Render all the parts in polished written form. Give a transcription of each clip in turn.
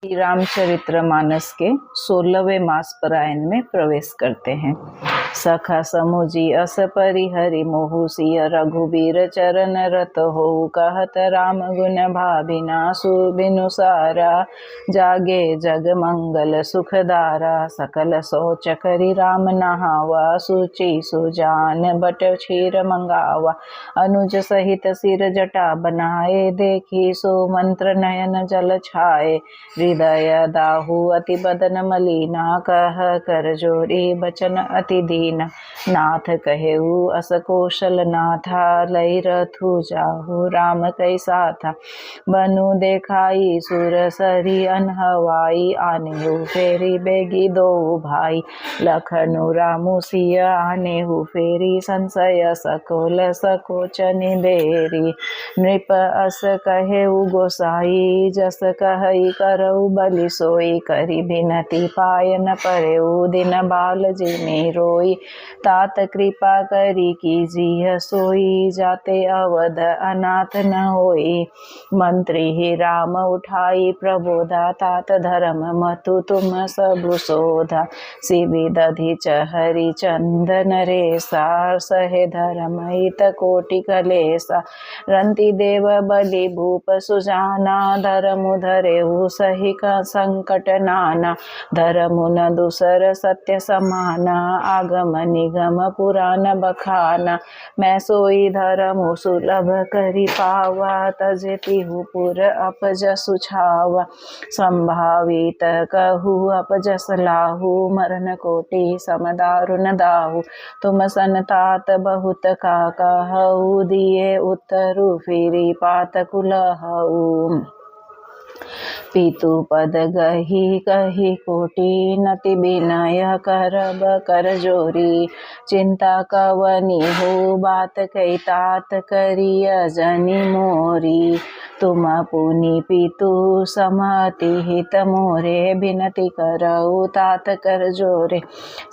श्री रामचरितमानस के 16वें मास परायण में प्रवेश करते हैं। सखा समुझी अस परिहरि मोहु सिय रघुबीर चरण रत हो कहत राम गुण भाभिना सुबिनु सारा जागे जग मंगल सुखदारा सकल सोच करि राम नहावा सुचि सुजान बट क्षीर मंगावा अनुज सहित सिर जटा बनाए देखी सो मंत्र नयन जल छाए हृदय दाहु अति बदन मलिना कह कर जोरी बचन अति दीन नाथ कहेऊ अस कौशल नाथा लई रथु जाहु राम कैसा था बनु देखाई सुर सरी अनहवाई आनेहु फेरी बेगी दो भाई लखनु रामु सिय आनेहु फेरी संशय सकोल सकोच निबेरी नृप अस कहेऊ गोसाई जस कहई करऊ बलि सोई करी बिनती पायन परेऊ दिन बाल जिमि रोई तात कृपा करी कीजिए सोई जाते अवध अनाथ न होई मंत्री ही राम उठाई प्रबोधा तात धर्म मतु तुम सब शोधा शिवि दधि चहरी चंदन रेसा सहे धर्म हित कोटि कलेसा रंति देव बलि भूप सुजाना धर्मु धरेहु सही का संकट नाना धर्मु न दूसर सत्य समाना आगम निगम पुराण बखाना मैं सोई धर्मु सुलभ करि पावा तजतिहु पुर अपजस छावा संभावित कहु अपजस लाहु मरण कोटि समदारुन दाहु तुम संतात बहुत का कहु दिए उत्तरु फिरी पात कुलहु पीतु पद गही कही कोटि नति विनय करब कर जोरी चिंता कवनी हो बात कही तात करिय जनि मोरी तुम पुनि पीतु समति हित मोरे बिनती करऊ तात कर जोरे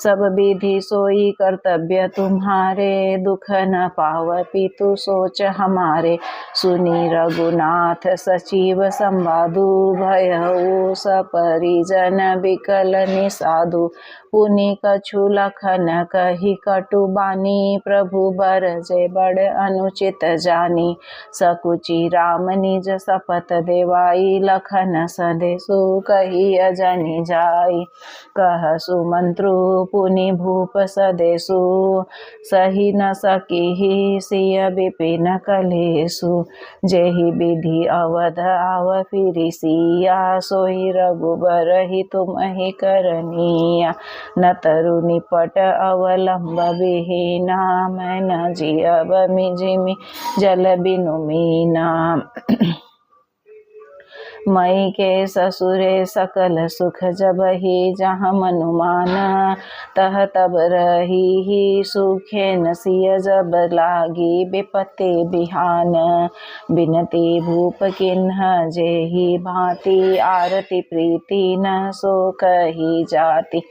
सब विधि सोई कर्तव्य तुम्हारे दुख न पाव पीतु सोच हमारे सुनी रघुनाथ सचिव संवादु भयऊ सपरिजन विकल निसाधु पुनि कछु लखन कही कटु बानी प्रभु बरजे बड़ अनुचित जानी सकुचि राम निज सपत देवाई लखन सदेसु कही अजनि जाई कह सुमंत्रु पुनि भूप सदेसु सही न सकी सिय विपिन कलेसु जेहि विधि अवध आव फिरि सिया सोहि रघुबर ही तुम ही करनिया न तरु निपट अवलंब विहीना मैं न जियब मिजिमि जल बिनु मीना मई के ससुरे सकल सुख जब ही जहाँ मनुमान तह तब रही ही सुखे नसिय जब लागी विपत्ति बिहान बिनती भूप किन्ह जेहि भांति आरती प्रीति न सो कही जाति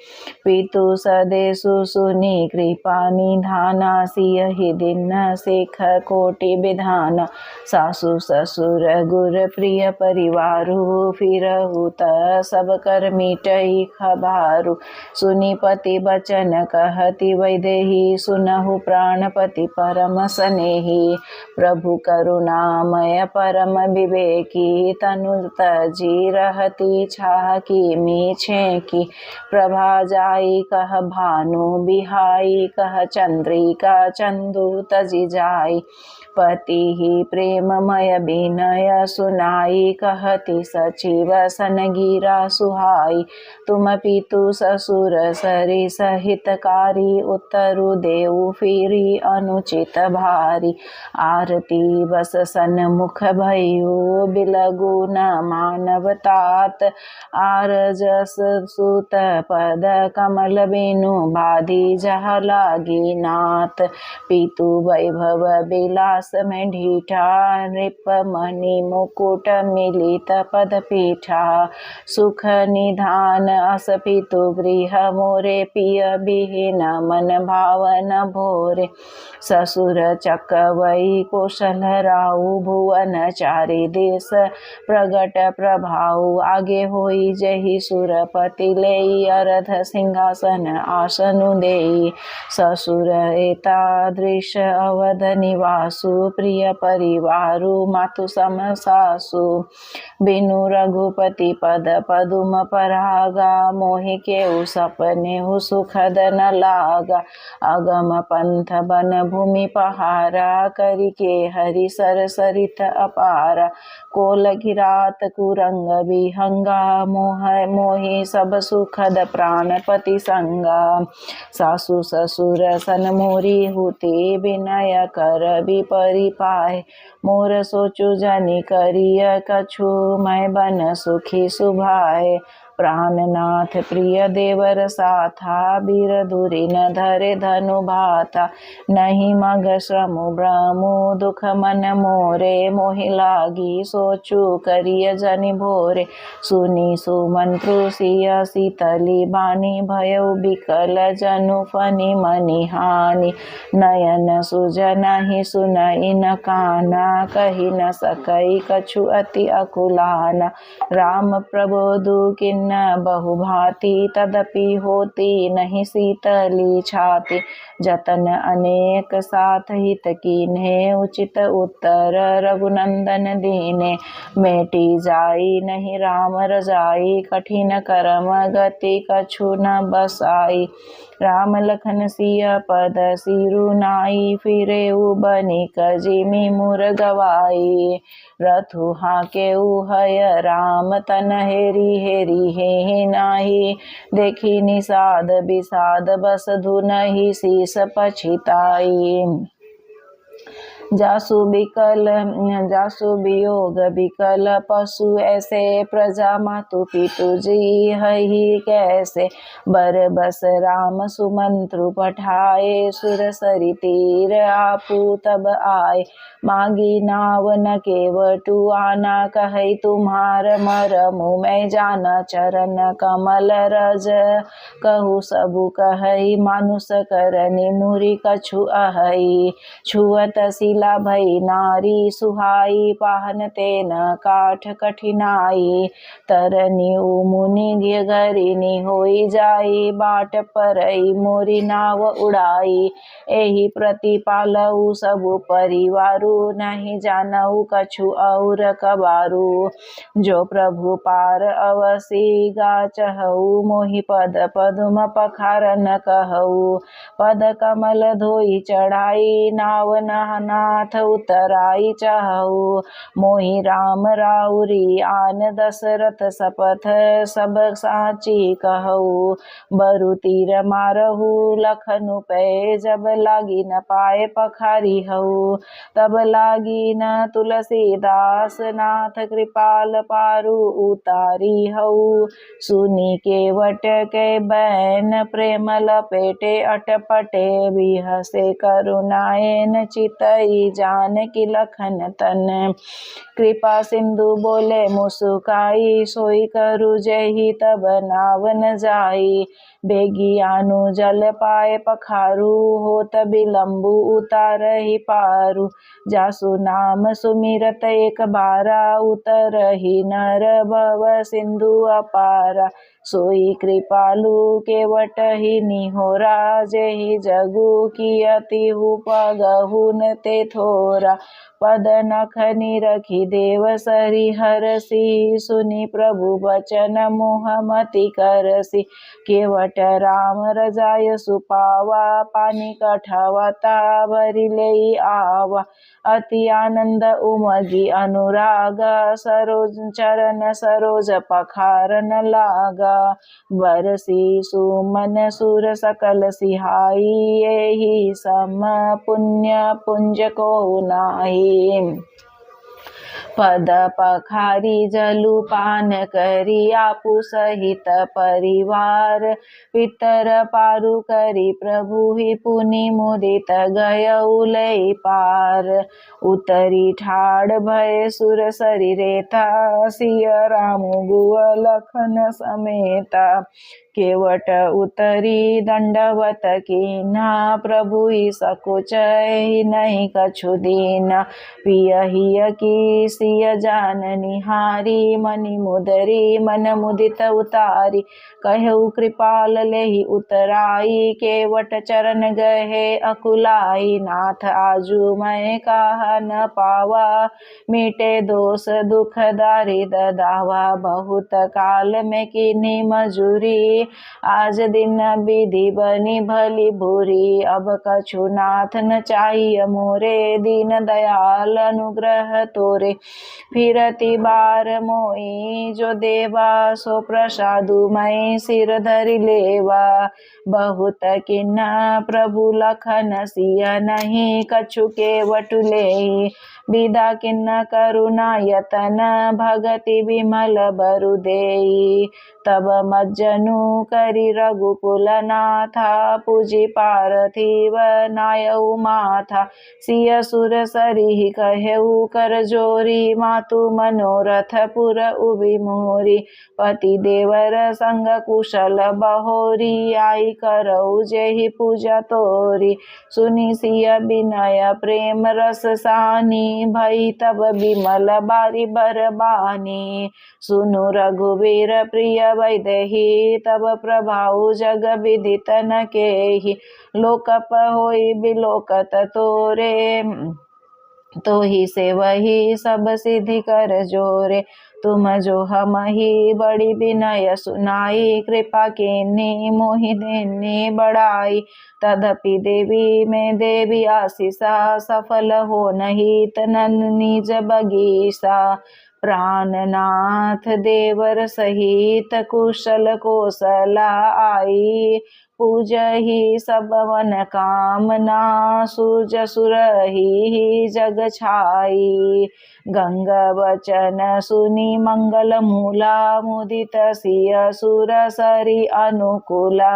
पीतु सदेसु सुनी कृपा निधाना सिय ही दिन सिख कोटि विधान सासु ससुर गुर प्रिय परिवार फिरहु त सब कर मिटई खबारु सुनि पति बचन कहति वैदेही सुनहु प्राणपति परम स्नेही प्रभु करुणामय परम विवेकी तनु तजी रहती छाकी मीछे की प्रभा जाई कह भानु बिहाई कह चंद्रिका चंदु तजी जाई पति ही प्रेममय विनय सुनाई कहति सचिव सनगीरा सुहाई तुम पीतु ससुर सरि सहितकारी उत्तरु देऊ फिरी अनुचित भारी आरती बस सन्मुख भयु बिलगु न मानवतात आरजस सुत पद कमल बिनु बाधी जह लागी नाथ पीतु वैभव बिलास में ढीठा नृप मणि मुकुट मिलित पद पीठा सुख निधान अस पितु गृह मोरे पिय बिहीन मन भावन भोरे ससुर चकवई कौशल राउ भुवन चारि देश प्रगट प्रभाउ आगे होई जहि सुरपति लेई अरध सिंहासन आसनु देई ससुर एतादृश अवध निवासु प्रिय परिवारु मातु सम सासु बिनु रघुपति पद पदुम परागा मोहि केउ सपने हु सुखद न लागा अगम पंथ बन भूमि पहारा करि के हरि सर सरित अपारा कोल घिरात कुरंग विहंगा मोह मोहि सब सुखद प्राणपति संगा सासु ससुर सन मोरी हुते विनय कर विपरि पाए मोर सोचु जनि करिय कछु मैं बन सुखी सुभाए प्राणनाथ प्रिय देवर साथा बीर दूरी न धरे धनु भाता नहीं मग श्रम ब्रह्मु दुख मन मोरे मोहि लागी सोचु करिय जनि भोरे सुनी सुमंत्रु सिय शीतली बानी भयउ बिकल जनु फनि मनि हानि नयन सुजन ही सुनई न काना कही न सकई कछु अति अकुलाना राम प्रबोधु किन्न बहु भांति तदपि होती नहीं शीतली छाती जतन अनेक साथ हित कीन्हे उचित उत्तर रघुनंदन दीने मेटी जाई नहीं राम रजाई कठिन कर्म गति कछु न बसाई राम लखन सिय पद सिरु नाई फिरे बनिक जिमि मुर गवाई रथु हाके उहय राम तन हेरी हेरी हे नाही देखी निषाद विषाद बस धुनहि शीस पछिताई जासु वियोग विकल पशु ऐसे प्रजा मातु पितु जी हहि कैसे बर बस राम सुमंत्रु पठाए सुर सरि तीर आपू तब आए मागी नाव न केवटु आना कहई तुम्हार मरमु मैं जाना चरण कमल रज कहु सबु कहई मानुष करनि मुरी कछु अहई छुअत शिला भई नारी सुहाई पाहन तेन काठ कठिनाई तरनी मुनि घरिनी होई जाई बाट परई मोरी नाव उड़ाई एहि प्रतिपालऊ सबु परिवारु नहीं जानऊ कछु और कबारू जो प्रभु पार अवसी गा चहऊ मोहि पद पदुम पखार न कहऊ पद कमल धोई चढ़ाई नाव नाथ उतराई चाहू मोहि राम राउरी आन दशरथ सपथ सब साची कहू बरु तीर मारहू लखनु पे जब लागी न पाए पखारी हऊ तब लागी न तुलसीदास नाथ कृपाल पारु उतारी हऊ सुनी केवट के बैन प्रेम लपेटे अटपटे बिहसे करुणाएन चितई जान की लखन तन कृपा सिंधु बोले मुसुकाई सोई करु जही तब नाव न जाई बेगियानु जल पाए पखारू होत बिलंबु उतार ही पारू जासु नाम सुमिरत एक बारा उतर ही नर भव सिंधु अपारा सोई कृपालु केवट ही निहोरा जेहि जगु की अति पगहुन ते थोरा पद नखनि रखी देव सरि हरसि सुनि प्रभु बचन मोहमति करसि केवट राम रजाय सुपावा पानी कठवता भरि लेई आवा अति आनंद उमगी अनुराग सरोज चरण सरोज पखारन लागा बरसी सुमन सुर सकल सिहाई एहि सम पुण्य पुंज को नाही पद पखारी जलु पान करी आपु सहित परिवार पितर पारु करी प्रभु ही पुनि मुदित गय उलई पार उतरी ठाड़ भय सुर शरीरे था सिय रामु गुव लखन समेता केवट उतरी दंडवत कीन्हा प्रभु ही सकुच नहीं कछु दीना पिय हिय की सिय जान निहारी मनि मुदरी मन मुदित उतारी कहु कृपाल लेहि उतराई केवट चरण गहे अकुलाई नाथ आजू मैं कहा न पावा मिटे दोष दुख दारिद दावा बहुत काल में किन्ही मजूरी आज दिन विधि बनी भली बुरी अब कछु नाथ न चाहिए मोरे दीन दयाल अनुग्रह तोरे फिरती बार मोई जो देवा सो प्रसादु मैं सिर धरि लेवा बहुत किन्ना प्रभु लखन सिय नहीं कछु के वटुले विदा किन्न करुणा यतन भगति विमल बरु देई तब मज्जनु करी रघुकुल नाथा पूजी पार्थिव नायऊ माथा सिय सुर सरिहि कहेऊ कर जोरी मातु मनोरथ पुर उबि मोरी पति देवर संग कुशल बहोरी आई करऊ जेहि पूजा तोरी सुनि सिय विनय प्रेम रस सानी भई तब विमल बारी बरबानी सुनु रघुवीर प्रिय वैदेही तब प्रभाव जग विदित न केहि लोकप होई बिलोकत तोरे तो ही से वही सब सिद्धि कर जोरे तुम जो हम ही बड़ी विनय सुनाई कृपा कीन्ही मोहि देनी बड़ाई तदपि देवी में देवी आशीषा सफल हो नहीं तनन निज बगीचा प्राणनाथ देवर सहित कुशल कोसला आई पूजहि सब मन कामना सूज सुरहि जग छाई गंग वचन सुनि मंगल मूला मुदित सिय सुर सरी अनुकूला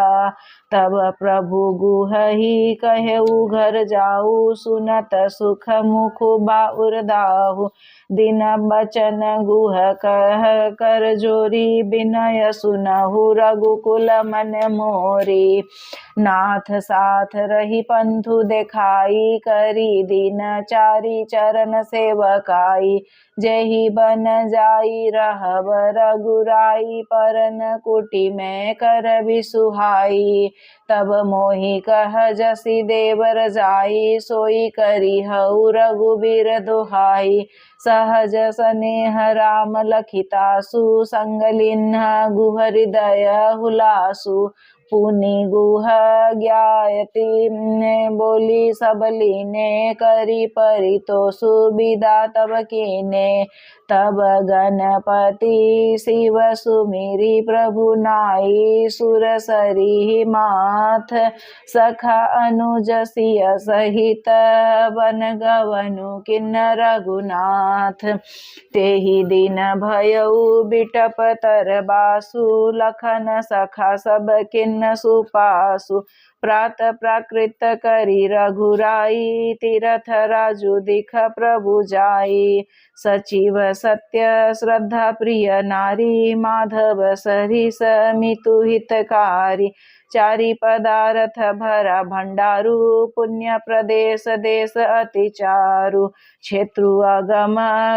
तब प्रभु गुहहि कहेऊ घर जाऊ सुनत सुख मुख बाउर दाहु दिन बचन गुह कह कर जोरी विनय सुनहु रघुकुल मन मोरी नाथ साथ रही पंथु देखाई करी दिन चारी चरण सेवकाई जेहि बन जाई रहब रघुराई परन कुटी में कर बिसुहाई तब मोहि कह जसी देवर जाई सोई करी हऊ रघुबीर दुहाई सहज स्नेह राम लखितासु संग लिन्ह गुह हृदय हुलासु पुनि गुह ज्ञायति बोली सबली ने करी परितो सुविदा तब कीने तब गणपति शिव सुमिरी प्रभु नाई सुर सरी माथ सखा अनुज सिय सहित वन गवनु किन्न रघुनाथ तेहि दिन भयउ बिटप तर बासु लखन सखा सब किन्न सुपासु प्रात प्राकृत करी रघुराई तीरथ राजु दिख प्रभु जाई सचिव सत्य श्रद्धा प्रिय नारी माधव सरिस मितु हितकारी चारि पदार्थ भरा भंडारु पुण्य प्रदेश देश अति चारु क्षेत्रु अगम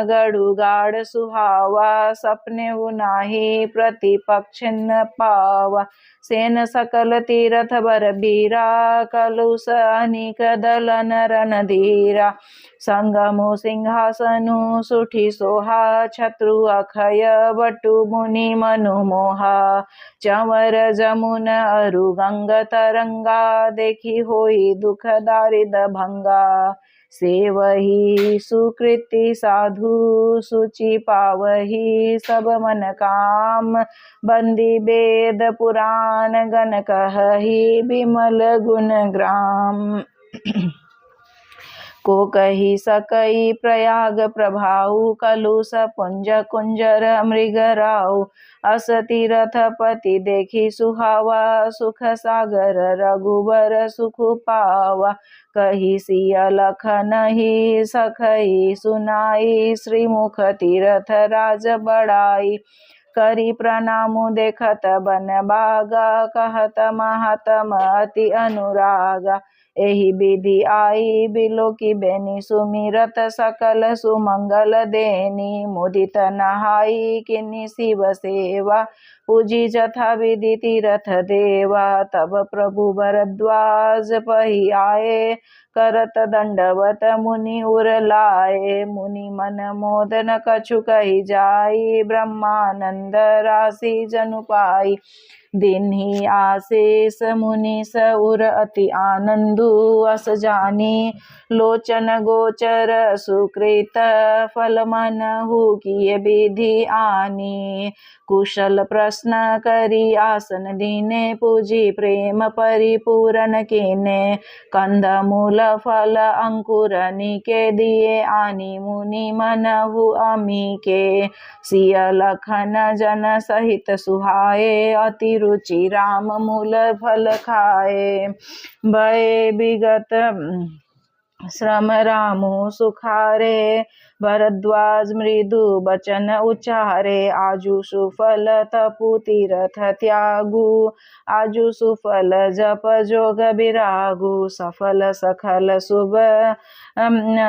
गढ़ु गाढ़ सुहावा सपने उनाही प्रतिपक्ष न पावा सेन सकल तीरथ बर बीरा कलुष अनिक दलन रणधीरा संगमु सिंहासनु सुठी सोहा छत्रु अखय बटु मुनि मनु मोहा चंवर जमुन अरु गंग तरंगा देखी होई दुख दारिद भंगा सेवही सुकृति साधु सुचि पावही सब मन काम बंदी वेद पुराण गण कहही विमल गुण ग्राम को कही सकई प्रयाग प्रभाऊ, कलुष पुंज कुंजर मृगराऊ। अस तीरथ पति देखी सुहावा, सुख सागर रघुबर सुख पावा। कही सिया लखन ही सखई सुनाई, श्रीमुख तीरथ राज बड़ाई। करी प्रणामु देखत बन बागा, कहत महात्म अति अनुरागा। एहि विधि आई बिलो की बेनी, सुमिरत सकल सुमंगल देनी। मुदित नहाई किन्नी शिव सेवा, पूजी जथा विधि तीरथ देवा। तब प्रभु भरद्वाज पही आए, करत दंडवत मुनि उर लाए। मुनि मन मोदन कछु कही जाई, ब्रह्मानंद राशि जनु पाई। दिन्ही आशीष मुनि सउर अति आनंदु, अस जानी लोचन गोचर सुकृत। फल मनहु किए विधि आनी, कुशल प्रश्न करी आसन दीने। पूजी प्रेम परिपूरन कीने, कंद मूल फल अंकुर निके। दिए आनी मुनि मनहु अमीके, सिय लखन जन सहित सुहाए। अति रुचि राम मूल फल खाए, भय विगत श्रम रामु सुखारे। भरद्वाज मृदु बचन उच्चारे, आजु सुफल तपु तीरथ त्यागु। आजु सुफल जप जोग विरागु, सफल सखल शुभ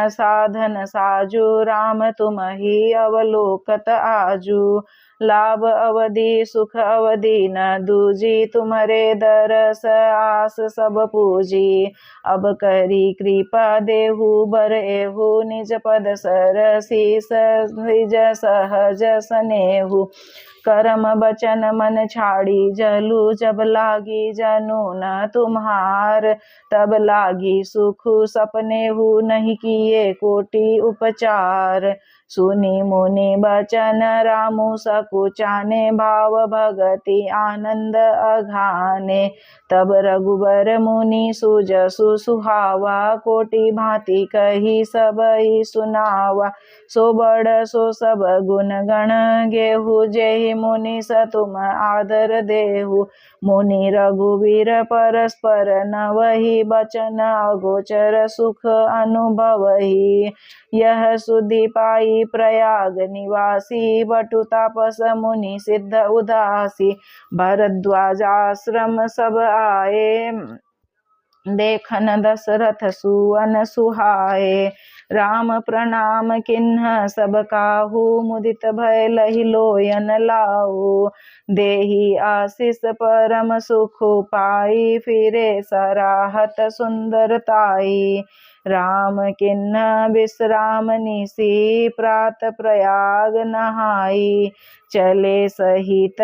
साधन साजु। राम तुम ही अवलोकत आजु, लाभ अवधि सुख अवधि न दूजी। तुम्हारे दरस आस सब पूजी, अब करी कृपा देहु बर एहु। निज पद सरसीस निज सहज सनेहु, करम बचन मन छाड़ी जलू। जब लागी जनु न तुम्हार, तब लागी सुख सपनेहु। नहीं किए कोटि उपचार, सुनी मुनि बचन रामु सकुचाने। भाव भगति आनंद अघाने, तब रघुबर मुनि सुजसु सुहावा। कोटि भांति कही सबई सुनावा, सो बड़ सो सब गुण गण गेहु। जेहि मुनि स तुम आदर देहु, मुनि रघुवीर परस्पर नवहि। बचन अगोचर सुख अनुभवहि, यह सुधि पाई प्रयाग निवासी। बटु तापस मुनि सिद्ध उदासी, भरद्वाज आश्रम सब आए। देखन दशरथ सुवन सुहाए, राम प्रणाम किन्ह सब काहू। मुदित भय लहि लोयन लाऊ, देहि आशीष परम सुख पाई। फिरे सराहत सुंदरताई, राम किन्ह विश्राम निसी। प्रात प्रयाग नहाई, चले सहित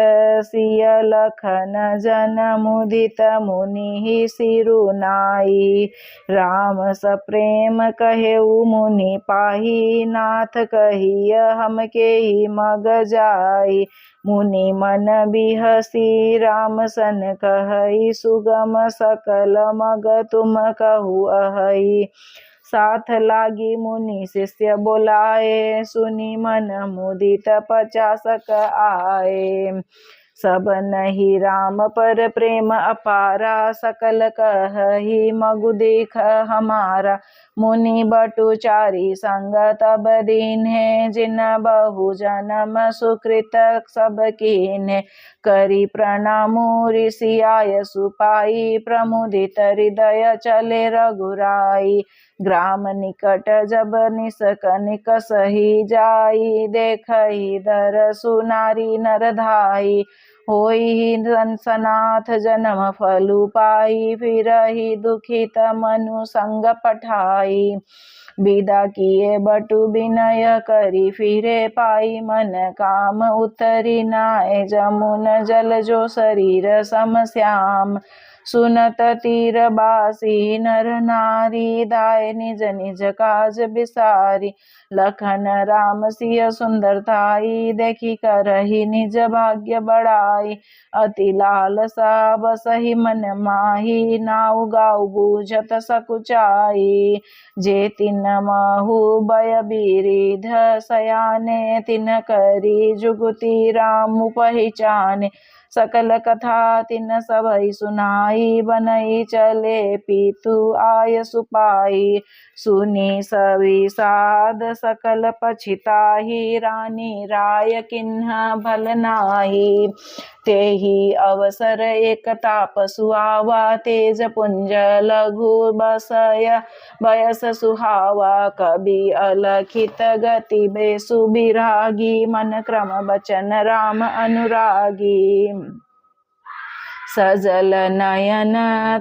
सिय लखन जन। मुदित मुनि सिरुनाई, राम सप्रेम कहेउ मुनि पाही। नाथ कहिय हम केहि मग जाई, मुनि मन बिहसी राम सन कहई। सुगम सकल मग तुम कहु अहई, साथ लागी मुनि शिष्य बोलाए। सुनी मन मुदित 50 आए, सब नहीं राम पर प्रेम अपारा। सकल कहही मगु देख हमारा, मुनि बटु चारि संग तब दीन्हे। जिन बहु जन्म सुकृत सब कीन्हे, करी प्रणामु ऋषि आय सुपाई। प्रमुदित हृदय चले रघुराई, ग्राम निकट जब निसकनिक सही जाई। देखहि दरसु नारी नर धाई, होई सनाथ जन्म फलु पाई। फिरहि दुखित मनु संग पठाई, विदा किए बटु विनय करी। फिरे पाई मन काम उतरी नाय, जमुन जल जो शरीर सम श्याम। सुनत तीर बासी नर नारी, दाय निज निज काज बिसारी। लखन राम सिय सुंदर ताई, देखी करही निज भाग्य बड़ाई। अति लालसा बसहि मन माही, नाउ गाउ बूझत सकुचाई। जे तिन महु बय बिरिध सयाने, तिन करी जुगुति राम पहिचाने। सकल कथा तिन सबई सुनाई, बनई चले पीतु आय सुपाई। सुनी सभी साध सकल पछिताही, रानी राय किन्ह भल नाही। तेहि अवसर एक ताप सुहावा, तेज पुंज लघु बसय बयस सुहावा। कवि अलखित गति बेसु बिरागी, मन क्रम बचन राम अनुरागी। सजल नयन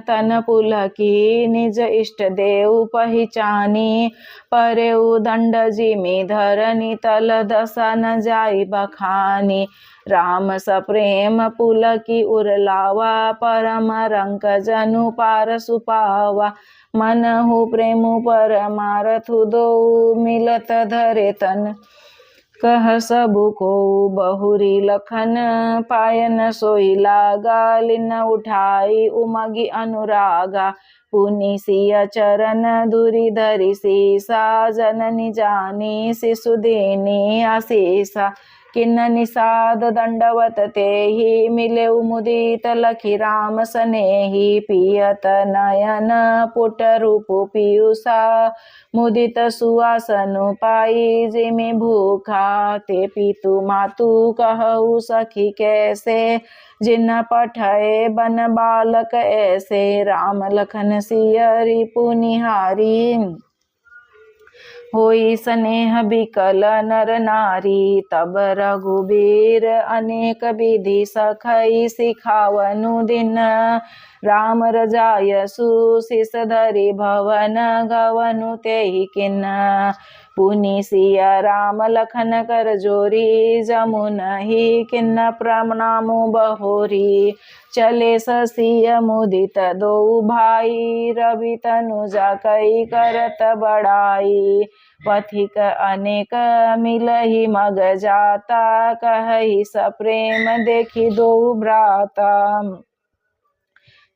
तन पुलकी, निज इष्ट देव पहिचानी। परेउ दंड जिमि धरनी, तल दशा न जाई बखानी। राम सप्रेम पुलकी उरलावा, परम रंक जनु पार सुपावा। मनहु प्रेमु परमारथु दो, मिलत धरे तन। कह सबु को बहुरी लखन, पायन सोई लागा। लिन उठाई उमगी अनुरागा, पुनि सिय चरण धुरि धरि सीसा। जननी जानी शिशु दीनी आशीसा, किन्न निषाद दंडवत तेहि। मिले मुदित लखी राम सनेहि, पियत नयन पुट रूप पीयूषा। मुदित सुआसनु पाई, जिमि भूखा। ते पितु मातु कहु सखी कैसे, जिन पठय बन बालक ऐसे। राम लखन सिय रिपु निहारी, होई स्नेह बिकल नर नारी। तब रघुबीर अनेक विधि सखई, सिखावनु दिन। राम रजायसु शिष धरि भवन, गवनु तेहि किन्न। पुनि सिय राम लखन कर जोरी, जमुनहि किन्न प्रणामु बहोरी। चले सिय मुदित दो भाई, रवि तनुजा कई करत बड़ाई। पथिक अनेक मिलहि मग जाता, कहहि सप्रेम देखी दो भ्राता।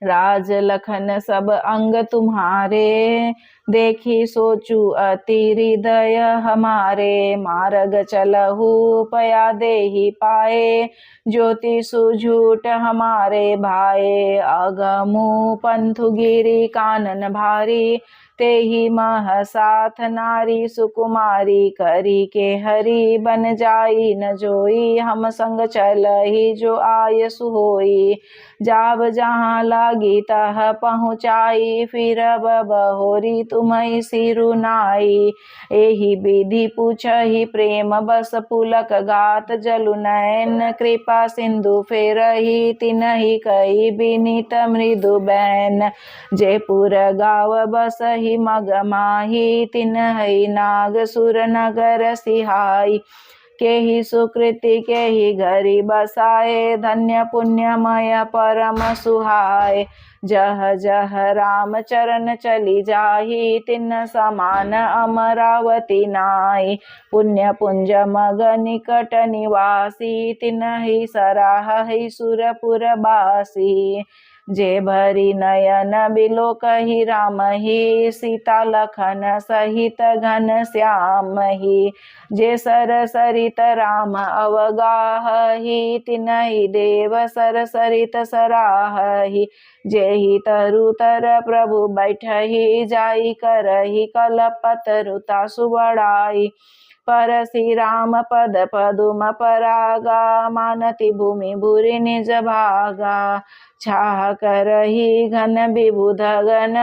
राज लखन सब अंग तुम्हारे, देखी सोचू अति हृदय हमारे। मार्ग चलहु पया देहि पाए, ज्योति सुझूट हमारे भाए। अगमु पंथु गिरी कानन भारी, तेहि मह साथ नारी सुकुमारी। करी के हरि बन जाई न जोई, हम संग चलहि जो आय सुहोई। जाब जहाँ लागी तह पहुँचाई, फिरब बहोरी तुम्हि सिरु नाई। एहि विधि पूछहि प्रेम बस पुलक गात, जलु नयन कृपा सिंधु फेरहि। तिनहि कही बिनीत मृदु बैन, जयपुर गाव बसहि मग माही। तिनहि नाग सुर नगर सिहाई, केहि सुकृति केहि घरि बसाए। धन्य पुण्यमय परम सुहाए, जह जह राम चरण चली जाहि। तिन समान अमरावती नाई, पुण्य पुंज मग निकट निवासी। तिनहि सराहहि सुरपुर बासी। जे भरी नयन बिलोकहि रामहि, सीता लखन सहित घन श्यामहि। जे सर सरित राम अवगाहहि, तिनहि देव सर सरित सराहहि। जेहि तरु तर प्रभु बैठहि, जाई करहि कलपतरुता सुबड़ाई। परसि राम पद पदुम परागा, मानति भूमि भूरि निज भागा। छाह करहि घन विबुध गण,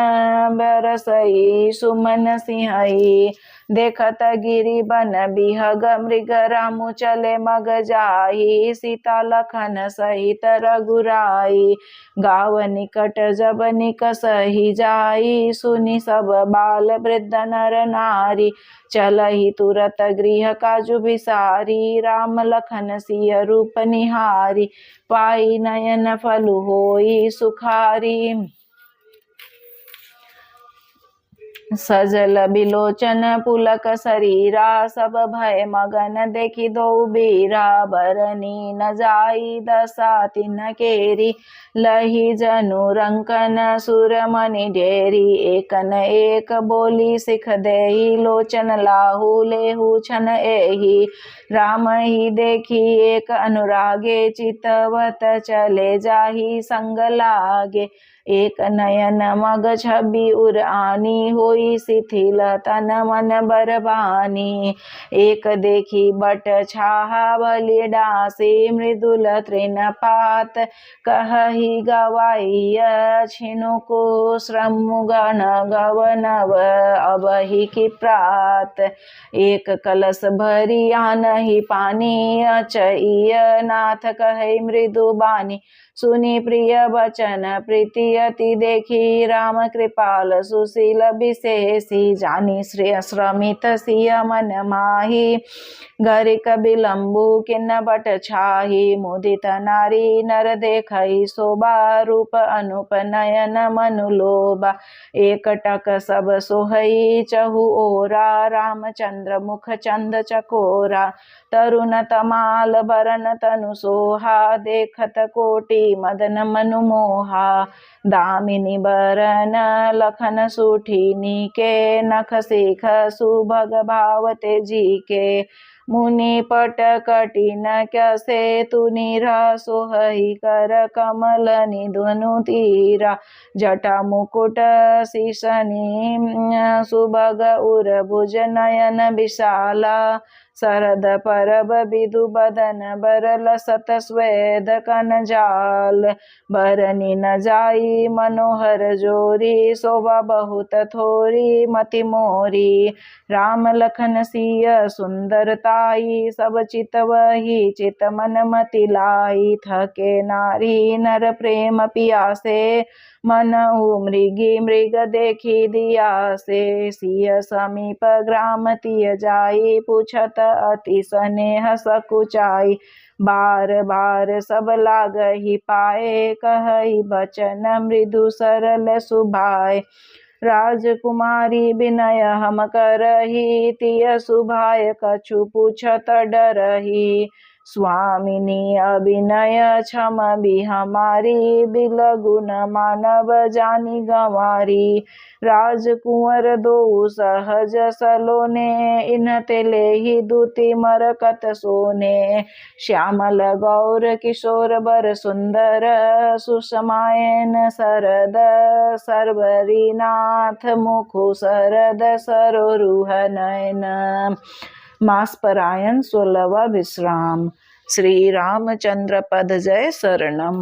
बरसई सुमन सिंहई। देखत गिरि बन बिहग मृग, रामु चले मग जाहि। सीता लखन सहित रघुराई, गाव निकट जब निकसहि जाई। सुनि सब बाल वृद्ध नर नारी, चलहि तुरत गृह काजु बिसारी। राम लखन सिय रूप निहारी, पाई नयन फलु हो होई सुखारी। सजल बिलोचन पुलक शरीरा, सब भय मगन देखी दो बीरा। बरनी न जाई दशा तिन केरी, लही जनु रंकन सुरमणि ढेरी। एकन एक बोली सिख देही, लोचन लाहू लेहू छन एही। राम ही देखी एक अनुरागे, चितवत चले जाही संग लागे। एक नयन मग छवि उर आनी, होई शिथिल तन मन बरबानी। एक देखी बट छाहा बलि डासी, मृदुल तृण पात कहहि गवाइय। छिनुको श्रमु गण गवनव, अबहि की प्रात। एक कलश भरी आनहि पानी, अचइय नाथ कहै मृदु बानी। सुनी प्रिय बचन प्रीति अति देखी, राम कृपाल सुशील विशेषी। जानी श्रेय श्रमित सिय मन माही, गरिक विलंबु किन्न बट छाही। मुदित नारी नर देखई शोभा, रूप अनुप नयन मनु लोभा। एक टक सब सोहई चहु ओरा, रामचंद्र मुख चंद चकोरा। तरुण तमाल बरन तनु सोहा, देखत कोटि मदन मनु मोहा। दामिनी बरन लखन सुठिनी के, नख शिख सुभग भावते जी के। मुनि पट कटिन कैसे तुनी, सोहई कर कमल निधनु तीरा। जटा मुकुट शीशनी सुभग उर भुज नयन विशाला। शरद परब विदु बदन बरल, सत स्वेद कन जाल। बरनी न जाई मनोहर जोरी, शोभा बहुत थोरी मति मोरी। राम लखन सिय सुंदरताई, सब चित वही चित मन मति लाई। थके नारी नर प्रेम पियासे, मनहु मृगी मृग देखी दिया से। सिय समीप ग्राम तिय जाई, पूछत अति स्नेह सकुचाई। बार बार सब लागहि पाए, कहई बचन मृदु सरल सुभाए। राजकुमारी विनय हम करही, तिय सुभाय कछु पूछत डरही। स्वामिनी अभिनय क्षम भी हमारी, बिलगुन मानव जानी गंवारी। राजकुंवर दो सहज सलोने, इन्हते लेहि दूती मरकत सोने। श्यामल गौर किशोर बर सुंदर, सुषमायन सरद सर्वरीनाथ। मुखु सरद सरोरुह नयन। मास परायण 16वां विश्राम। श्री रामचंद्र पद जय शरणम।